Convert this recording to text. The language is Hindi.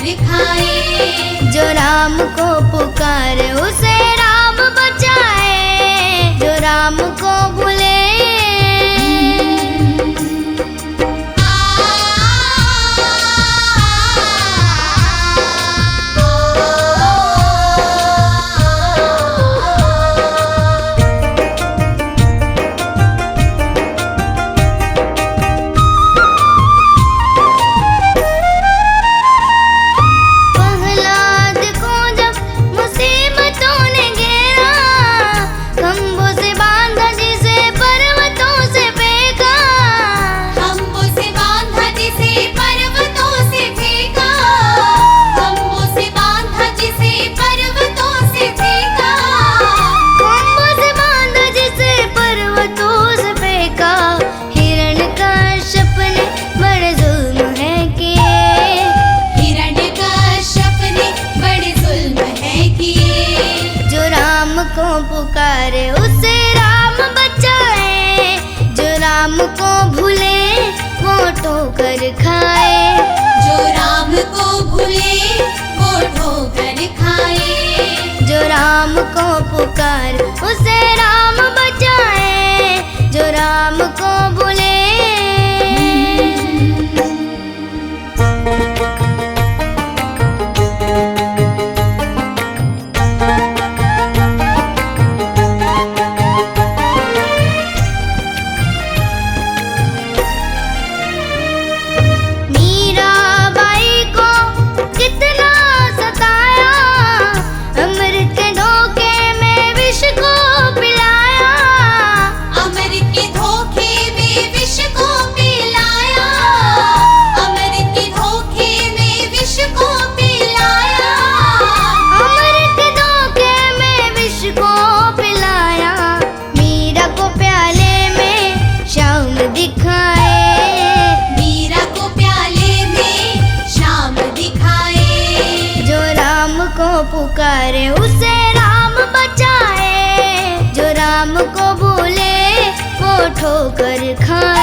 ठोकर खाए। जो राम को पुकारे उसे राम बचाए, जो राम को भूले को पुकारे उसे राम बचाए, जो राम को भूले वो ठोकर खाए। जो राम को भूले वो ठोकर खाए। जो राम को पुकारे उसे राम बचाए, जो राम को भूले पुकारे उसे राम बचाए, जो राम को भूले वो ठोकर खाए।